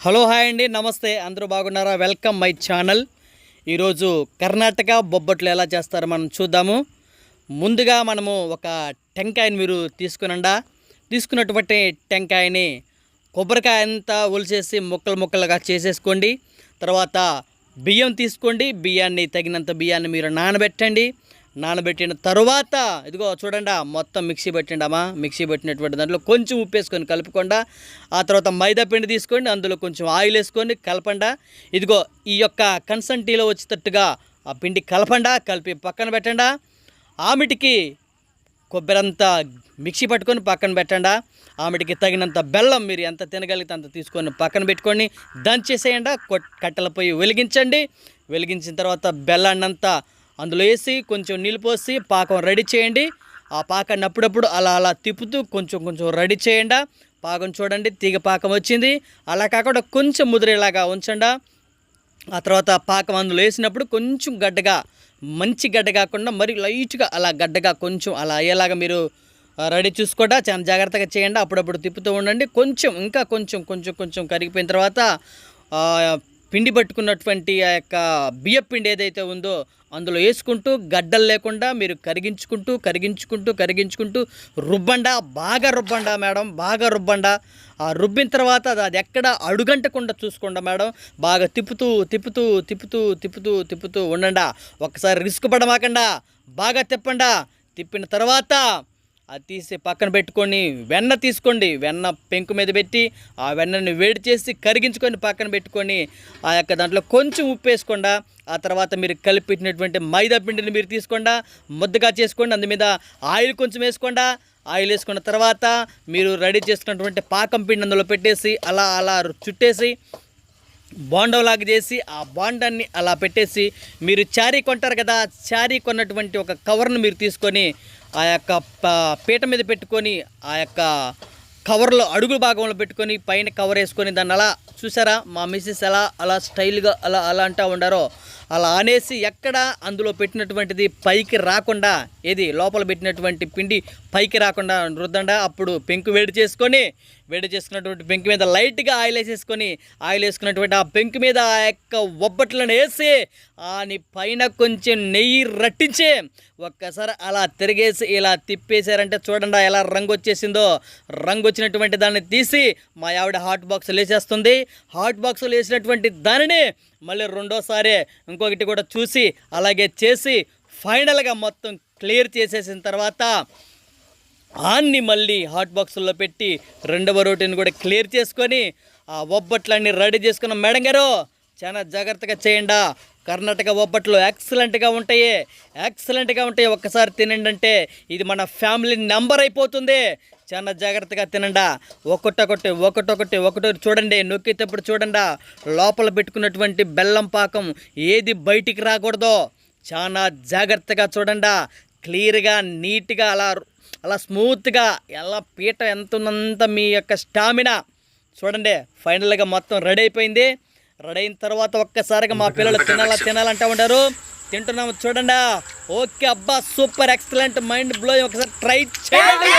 Hello hi అండి, నమస్తే. అందరూ బాగున్నారా? Welcome my channel. ఈరోజు కర్ణాటక బొబ్బట్లు ఎలా చేస్తారో మనం చూద్దాము. ముందుగా మనము ఒక టెంకాయని మీరు తీసుకున్నటువంటి టెంకాయని కొబ్బరికాయ అంతా ఒలిచేసి ముక్కలు ముక్కలుగా చేసేసుకోండి. తర్వాత బియ్యం తీసుకోండి. తగినంత బియ్యాన్ని మీరు నానబెట్టిన తర్వాత ఇదిగో చూడండి, మొత్తం మిక్సీ పెట్టండి. మిక్సీ పెట్టినటువంటి దాంట్లో కొంచెం ఉప్పు వేసుకొని కలుపుకోండి. ఆ తర్వాత మైదా పిండి తీసుకోండి, అందులో కొంచెం ఆయిల్ వేసుకొని కలపండి. ఇదిగో ఈ యొక్క కన్సంటీలో వచ్చేటట్టుగా ఆ పిండి కలిపి పక్కన పెట్టండి. ఆమెటికి కొబ్బరి అంతా మిక్సీ పట్టుకొని పక్కన పెట్టండి. ఆమెటికి తగినంత బెల్లం మీరు ఎంత తినగలిగితే అంత తీసుకొని పక్కన పెట్టుకొని దంచేసేయండి. కట్టెల పొయ్యి వెలిగించిన తర్వాత బెల్లాన్ని అంతా అందులో వేసి కొంచెం నీళ్ళు పోసి పాకం రెడీ చేయండి. ఆ పాకాన్ని అప్పుడప్పుడు అలా తిప్పుతూ కొంచెం రెడీ చేయండి. పాకం చూడండి, తీగ పాకం వచ్చింది. అలా కాకుండా కొంచెం ముదిరేలాగా ఉంచండి. ఆ తర్వాత పాకం అందులో వేసినప్పుడు కొంచెం మంచి గడ్డ కాకుండా మరి లైట్గా అలా గడ్డగా కొంచెం అలా అయ్యేలాగా మీరు రెడీ చూసుకోండి. చాలా జాగ్రత్తగా చేయండి. అప్పుడప్పుడు తిప్పుతూ ఉండండి. కొంచెం కరిగిపోయిన తర్వాత పిండి పట్టుకున్నటువంటి ఆ యొక్క బియ్యం పిండి ఏదైతే ఉందో అందులో వేసుకుంటూ గడ్డలు లేకుండా మీరు కరిగించుకుంటూ బాగా రుబ్బండా. ఆ రుబ్బిన తర్వాత అది ఎక్కడ అడుగంటకుండా చూసుకోండి మేడం. బాగా తిప్పుతూ ఉండండి. ఒక్కసారి రిస్క్ పడమాకండా, బాగా తిప్పిన తర్వాత అది తీసి పక్కన పెట్టుకొని వెన్న తీసుకోండి. వెన్న పెంకు మీద పెట్టి ఆ వెన్నని వేడి చేసి కరిగించుకొని పక్కన పెట్టుకొని ఆ యొక్క దాంట్లో కొంచెం ఉప్పు వేసుకోండి. ఆ తర్వాత మీరు కలిపినటువంటి మైదా పిండిని మీరు తీసుకోండి, ముద్దగా చేసుకోండి. అందు మీద ఆయిల్ కొంచెం వేసుకోండి. ఆయిల్ వేసుకున్న తర్వాత మీరు రెడీ చేసుకున్నటువంటి పాకం పిండి అందులో పెట్టేసి అలా చుట్టేసి బోండంలాగా చేసి ఆ బోండాన్ని అలా పెట్టేసి మీరు చారీ కొంటారు కదా, చారీ కొన్నటువంటి ఒక కవర్ను మీరు తీసుకొని ఆ యొక్క పీట మీద పెట్టుకొని ఆ యొక్క కవర్లో అడుగు భాగంలో పెట్టుకొని పైన కవర్ వేసుకొని దాన్ని అలా చూసారా, మా మిస్సెస్ అలా స్టైల్గా అలా అంటూ ఉండారో అలా అనేసి ఎక్కడ అందులో పెట్టినటువంటిది పైకి రాకుండా, ఏది లోపల పెట్టినటువంటి పిండి పైకి రాకుండా రుద్దండా. అప్పుడు పెంకు వేడి చేసుకున్నటువంటి పెంకు మీద లైట్గా ఆయిల్ వేసుకున్నటువంటి ఆ పెంకు మీద ఆ యొక్క ఒబ్బట్లను వేసి అని పైన కొంచెం నెయ్యి రట్టించి ఒక్కసారి అలా తిరిగేసి ఇలా తిప్పేశారంటే చూడండి ఎలా రంగు వచ్చేసిందో. రంగు వచ్చినటువంటి దాన్ని తీసి మా ఆవిడ హాట్ బాక్స్లో వేసేస్తుంది. హాట్ బాక్స్లో వేసినటువంటి దానిని మళ్ళీ రెండోసారి ఇంకొకటి కూడా చూసి అలాగే చేసి ఫైనల్గా మొత్తం క్లియర్ చేసేసిన తర్వాత ఆన్ని మళ్ళీ హాట్ బాక్సుల్లో పెట్టి రెండవ రోటీని కూడా క్లియర్ చేసుకొని ఆ ఒబ్బట్లన్నీ రెడీ చేసుకున్న మేడం గారు చాలా జాగ్రత్తగా చేయండి. కర్ణాటక ఒబ్బట్లు ఎక్సలెంట్గా ఉంటాయి. ఒక్కసారి తినండి అంటే ఇది మన ఫ్యామిలీ నెంబర్ అయిపోతుంది. చాలా జాగ్రత్తగా తినండి. ఒకటొకటి చూడండి, నొక్కేటప్పుడు చూడండి లోపల పెట్టుకున్నటువంటి బెల్లం పాకం ఏది బయటికి రాకూడదో చాలా జాగ్రత్తగా చూడండి. క్లియర్గా నీట్గా అలా స్మూత్గా ఎలా పీట ఎంత ఉన్నంత మీ యొక్క స్టామినా చూడండి. ఫైనల్గా మొత్తం రెడీ అయిపోయింది. రెడీ అయిన తర్వాత ఒక్కసారిగా మా పిల్లలు తినాలంటూ ఉంటారు. తింటున్నాము చూడండి. ఓకే అబ్బా, సూపర్ ఎక్సలెంట్ మైండ్ బ్లోయింగ్. ఒకసారి ట్రై చేయండి.